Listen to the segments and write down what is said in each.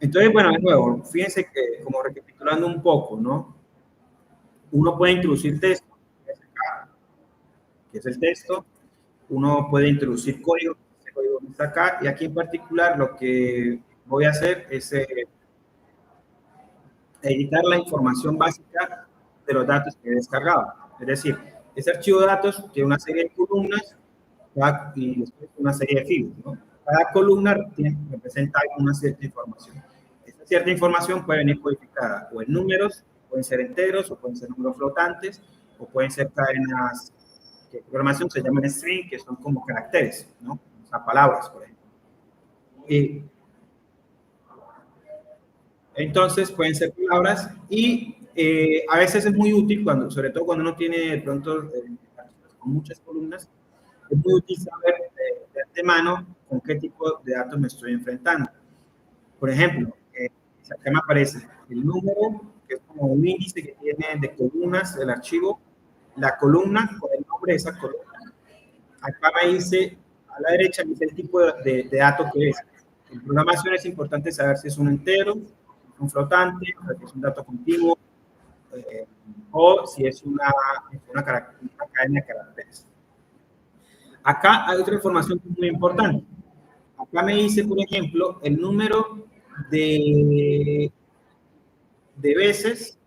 Entonces, bueno, de nuevo, fíjense que, como recapitulando un poco, ¿no? Uno puede introducir texto, que es el texto. Uno puede introducir código, ese código está acá. Y aquí en particular lo que voy a hacer es editar la información básica de los datos que he descargado. Es decir, ese archivo de datos tiene una serie de columnas y después una serie de filas, ¿no? Cada columna representa una cierta información. Esta cierta información puede venir codificada o en números, pueden ser enteros, o pueden ser números flotantes, o pueden ser cadenas que en programación se llaman string, que son como caracteres, ¿no? O sea, palabras, por ejemplo. Entonces, pueden ser palabras y a veces es muy útil, sobre todo cuando uno tiene de pronto con muchas columnas, es muy útil saber de antemano con qué tipo de datos me estoy enfrentando. Por ejemplo, acá me aparece el número, que es como un índice que tiene de columnas el archivo, la columna con el nombre de esa columna. Acá me dice, a la derecha, me dice el tipo de dato que es. En programación es importante saber si es un entero, un flotante, si es un dato continuo, o si es una cadena de caracteres. Acá hay otra información muy importante. Acá me dice, por ejemplo, el número de veces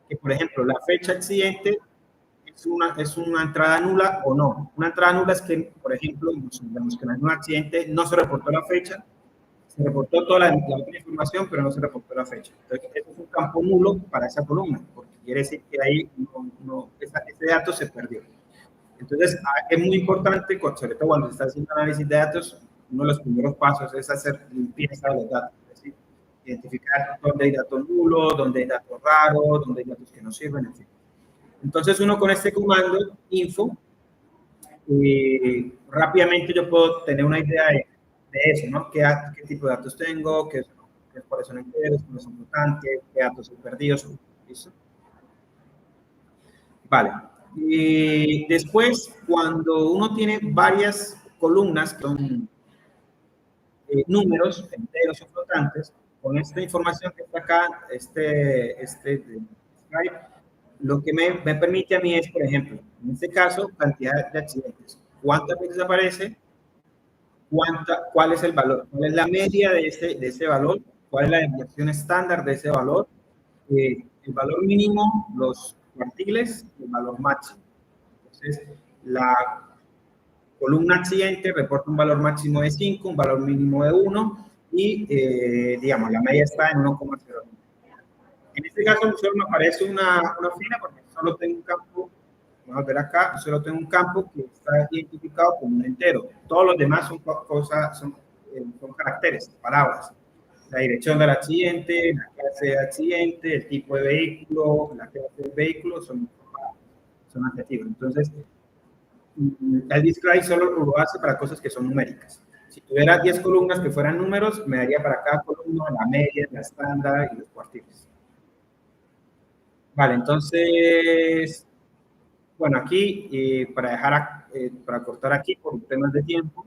que, por ejemplo, la fecha accidente es una entrada nula o no. Una entrada nula es que, por ejemplo, digamos que en un accidente no se reportó la fecha, se reportó toda la otra información, pero no se reportó la fecha. Entonces, eso es un campo nulo para esa columna, porque quiere decir que ahí ese dato se perdió. Entonces, es muy importante, sobre todo cuando se está haciendo análisis de datos, uno de los primeros pasos es hacer limpieza de los datos, es decir, identificar dónde hay datos nulos, dónde hay datos raros, dónde hay datos que no sirven, en fin. Entonces, uno con este comando, info, rápidamente yo puedo tener una idea de eso, ¿no? ¿Qué tipo de datos tengo? ¿Cuáles son enteros? ¿Cuáles son flotantes? ¿Qué datos son perdidos? ¿Listo? Vale. Y después, cuando uno tiene varias columnas que son números, enteros o flotantes, con esta información que está acá, lo que me permite a mí es, por ejemplo, en este caso, cantidad de accidentes. ¿Cuántas veces aparece? ¿Cuál es el valor? ¿Cuál es la media de ese valor? ¿Cuál es la desviación estándar de ese valor? El valor mínimo, los cuartiles, el valor máximo. Entonces, la columna accidente reporta un valor máximo de 5, un valor mínimo de 1 y, digamos, la media está en 1,0. En este caso, solo me aparece una fila porque solo tengo un campo. Vamos a ver acá, solo tengo un campo que está identificado como un entero. Todos los demás son caracteres, palabras. La dirección del accidente, la clase de accidente, el tipo de vehículo, la clase del vehículo son adjetivos. Entonces, el describe solo lo hace para cosas que son numéricas. Si tuviera 10 columnas que fueran números, me daría para cada columna la media, la estándar y los cuartiles. Vale, entonces, bueno, aquí, para cortar aquí por temas de tiempo,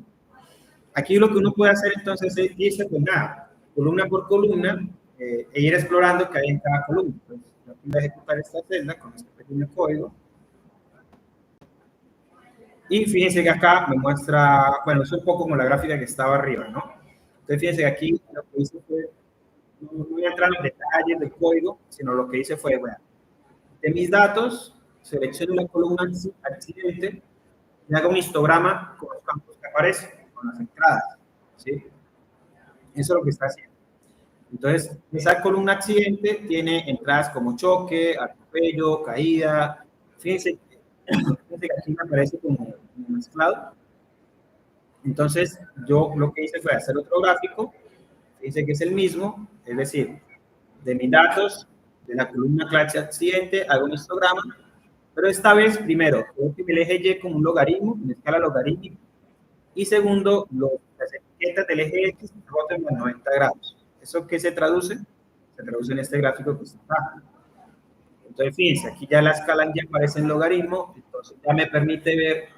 aquí lo que uno puede hacer entonces es irse con nada, columna por columna, e ir explorando qué hay en cada columna. Entonces, yo voy a ejecutar esta celda con este pequeño código. Y fíjense que acá me muestra, bueno, es un poco como la gráfica que estaba arriba, ¿no? Entonces, fíjense que aquí lo que hice fue, no voy a entrar en detalles del código, sino lo que hice fue, bueno, de mis datos, selecciono la columna accidente y hago un histograma con los campos que aparecen, con las entradas, ¿sí? Eso es lo que está haciendo. Entonces, esa columna accidente tiene entradas como choque, atropello, caída. Fíjense que aquí me aparece como mezclado. Entonces, yo lo que hice fue hacer otro gráfico. Fíjense que es el mismo, es decir, de mis datos, de la columna clase accidente, hago un histograma, pero esta vez, primero, el eje Y como un logaritmo, en escala logarítmica, y segundo, las etiquetas del eje X rotan a 90 grados. ¿Eso qué se traduce? Se traduce en este gráfico que está acá. Entonces, fíjense, aquí ya la escala ya aparece en logaritmo, entonces ya me permite ver,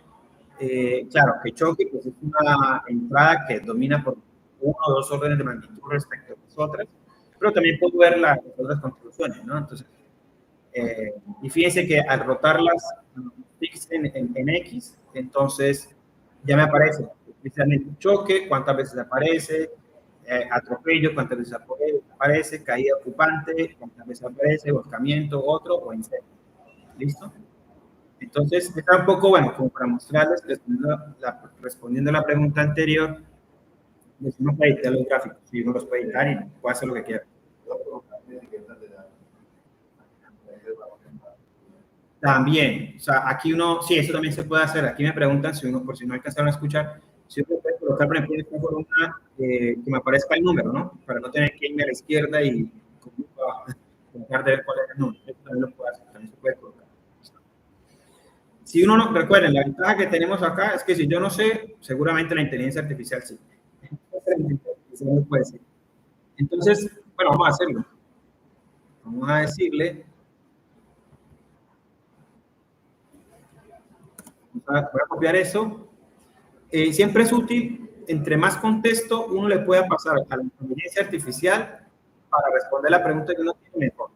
claro, que choque pues es una entrada que domina por uno o dos órdenes de magnitud respecto a las otras, pero también puedo ver las otras construcciones, ¿no? Entonces, y fíjense que al rotar las en X, entonces ya me aparece especialmente choque, cuántas veces aparece, atropello, cuántas veces aparece, caída ocupante, cuántas veces aparece, volcamiento, otro o incendio. ¿Listo? Entonces, está un poco, bueno, como para mostrarles, respondiendo a la pregunta anterior, uno puede editar los gráficos, si uno los puede editar y puede hacer lo que quiera. También, o sea, aquí uno, sí, eso también se puede hacer. Aquí me preguntan si uno, por si no alcanzaron a escuchar, si uno puede colocar, por ejemplo, esta columna que me aparezca el número, ¿no? Para no tener que irme a la izquierda y tratar de ver cuál es el número. Eso también lo puede hacer, también se puede colocar. Si uno no, recuerden, la ventaja que tenemos acá es que si yo no sé, seguramente la inteligencia artificial sí. Entonces, bueno, vamos a hacerlo. Vamos a decirle, voy a copiar eso. Siempre es útil, entre más contexto uno le pueda pasar a la inteligencia artificial para responder la pregunta que uno tiene mejor.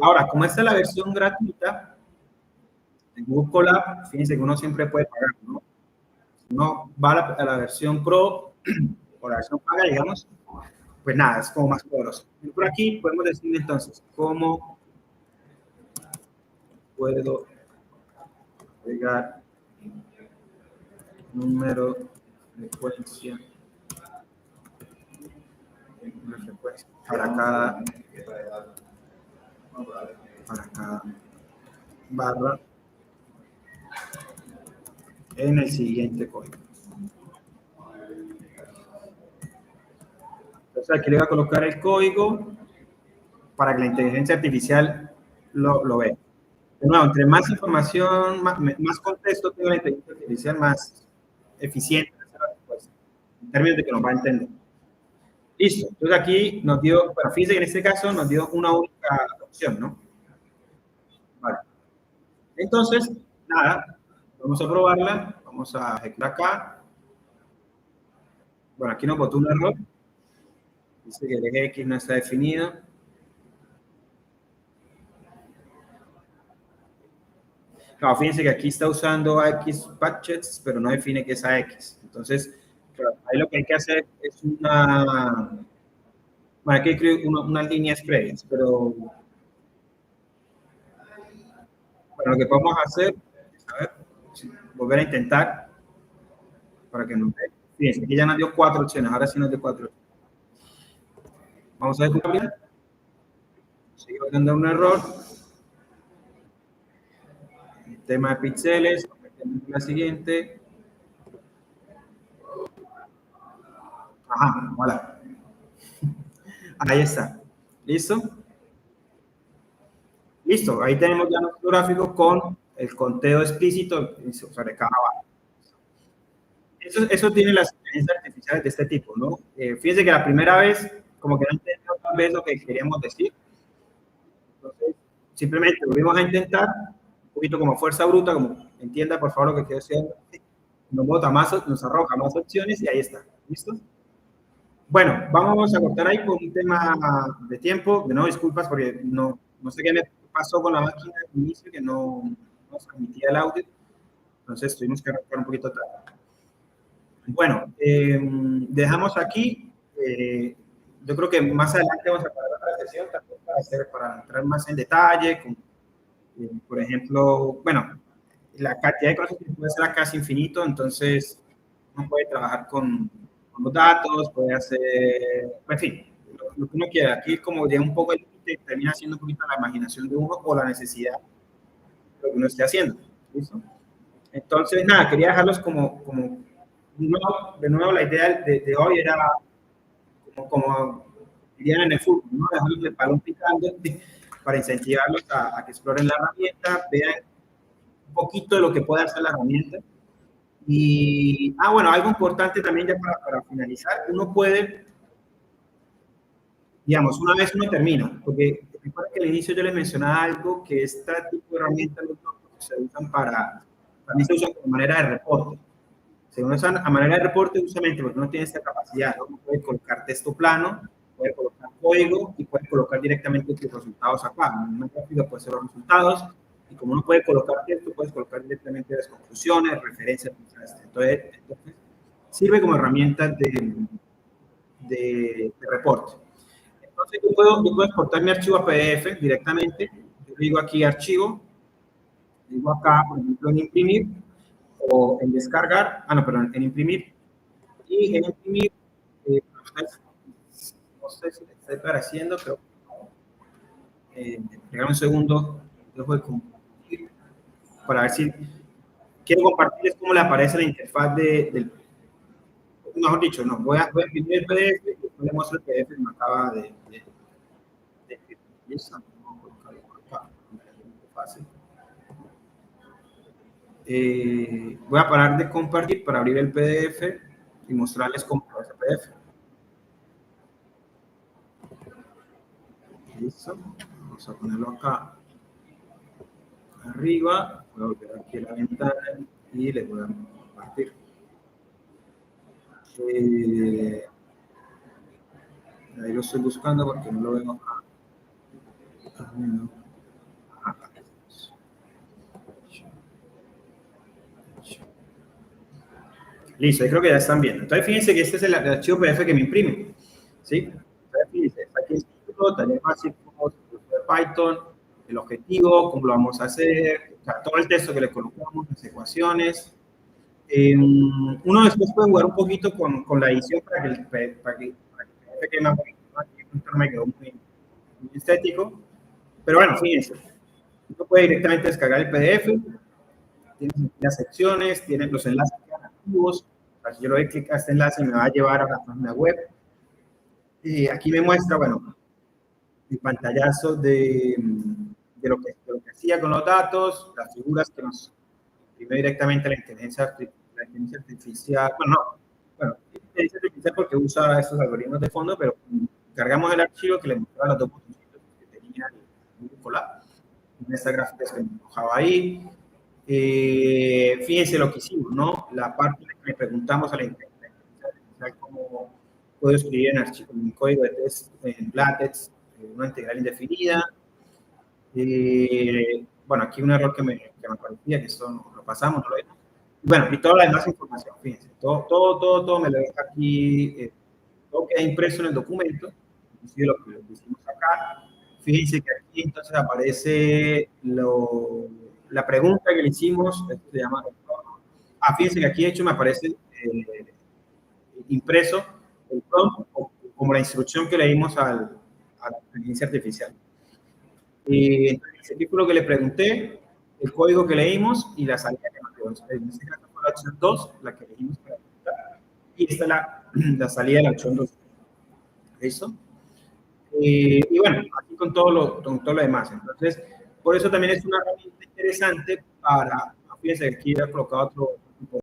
Ahora, como esta es la versión gratuita de Google Colab, fíjense que uno siempre puede pagar, ¿no? Si uno va a la versión Pro o la versión paga, digamos, pues nada, es como más poderoso. Y por aquí podemos decirle entonces cómo puedo agregar número de frecuencia para cada barra en el siguiente código. Entonces aquí le voy a colocar el código para que la inteligencia artificial lo vea. De nuevo, entre más información, más contexto tenga la inteligencia artificial, más eficiente será la respuesta, en términos de que nos va a entender. Listo. Entonces aquí nos dio, bueno, fíjense que en este caso nos dio una única opción, ¿no? Vale. Entonces, nada, vamos a probarla, vamos a ejecutar acá. Bueno, aquí nos botó un error. Dice que el eje X no está definido. Claro, fíjense que aquí está usando AX patches, pero no define qué es AX. Entonces, claro, ahí lo que hay que hacer es bueno, hay que escribir unas líneas previas, pero bueno, lo que podemos hacer es, a ver, volver a intentar para que nos dé. Fíjense, aquí ya nos dio 4 opciones, ahora sí nos dio 4 opciones. Vamos a ejecutar. Sigue dando un error. El tema de píxeles, la siguiente. Ajá, voilà. Ahí está. ¿Listo? Listo, ahí tenemos ya nuestro gráfico con el conteo explícito sobre cada barra. Eso tiene las inteligencias artificiales de este tipo, ¿no? Fíjense que la primera vez, como que no entendí otra vez lo que queríamos decir. Entonces, simplemente volvimos a intentar, un poquito como fuerza bruta, como entienda por favor lo que quiero decir. Nos arroja más opciones y ahí está. ¿Listo? Bueno, vamos a cortar ahí por un tema de tiempo. De nuevo, disculpas porque no sé qué me pasó con la máquina al inicio, que no nos transmitía el audio. Entonces tuvimos que arrancar un poquito tarde. Bueno, dejamos aquí. Yo creo que más adelante vamos a parar otra sesión también para entrar más en detalle. Por ejemplo, bueno, la cantidad de cosas que puede ser casi infinito, entonces uno puede trabajar con los datos, puede hacer, en fin, lo que uno quiera. Aquí como llega un poco el límite, termina siendo un poquito la imaginación de uno o la necesidad de lo que uno esté haciendo. ¿Listo? Entonces, nada, quería dejarlos de nuevo la idea de hoy era como dirían en el fútbol, ¿no? Dejarlos de balón picando para incentivarlos a que exploren la herramienta, vean un poquito de lo que puede hacer la herramienta. Y, bueno, algo importante también ya para finalizar, uno puede, digamos, una vez uno termina, porque recuerda que al inicio yo les mencionaba algo, que este tipo de herramientas se usan también se usan como manera de reporte. Según esa a manera de reporte, justamente porque no tiene esta capacidad, ¿no? Puede colocar texto plano, puede colocar código y puede colocar directamente tus resultados acá. En una gráfica puede ser los resultados y como uno puede colocar texto, puedes colocar directamente las conclusiones, referencias. Entonces sirve como herramienta de reporte. Entonces yo puedo exportar mi archivo a PDF directamente. Yo digo aquí archivo, digo acá, por ejemplo, en imprimir o en descargar, no, perdón, en imprimir. Y en imprimir, no sé si le estoy apareciendo, pero regálame un segundo, dejo de compartir para ver si quiero compartirles cómo le aparece la interfaz del, mejor dicho, no, voy a imprimir el PDF y después le muestro el PDF que me acaba de listo, fácil. Voy a parar de compartir para abrir el PDF y mostrarles cómo es el PDF. Listo. Vamos a ponerlo acá arriba. Voy a volver aquí a la ventana y les voy a compartir. Ahí lo estoy buscando porque no lo veo acá. Listo, ahí creo que ya están viendo. Entonces, fíjense que este es el archivo PDF que me imprime. ¿Sí? Entonces, fíjense, aquí el título, taller básico de Python, el objetivo, cómo lo vamos a hacer, o sea, todo el texto que le colocamos, las ecuaciones. Uno después puede jugar un poquito con la edición para que el PDF quede más bonito. Aquí me quedó muy estético. Pero bueno, fíjense. Uno puede directamente descargar el PDF, tiene las secciones, tiene los enlaces activos. Si yo le doy clic a este enlace, me va a llevar a la página web. Aquí me muestra, bueno, el pantallazo de lo que hacía con los datos, las figuras que nos imprime directamente la inteligencia artificial. Bueno, inteligencia artificial porque usa estos algoritmos de fondo, pero cargamos el archivo que le mostraba los dos botoncitos que tenía el Nicolás. En esta gráfica que me dibujaba ahí. Fíjense lo que hicimos, ¿no? La parte que le preguntamos a la inteligencia artificial cómo puedo escribir en archivo, en código de test en LaTeX, una integral indefinida. Bueno, aquí un error que me parecía, que esto no lo pasamos, no lo vemos. Bueno, y toda la demás información, fíjense, todo me lo deja aquí, todo queda impreso en el documento, inclusive lo que hicimos acá. Fíjense que aquí entonces aparece la pregunta que le hicimos, esto se llama, fíjense que aquí de hecho me aparece impreso el prompt como la instrucción que le dimos a la inteligencia artificial. Entonces, el título que le pregunté, el código que leímos y la salida que nos dio. En este caso fue la opción 2, la que elegimos para preguntar, y esta es la salida de la opción 2. ¿Listo? Y bueno, aquí con todo lo demás. Entonces, por eso también es una herramienta interesante para, fíjense, aquí he colocado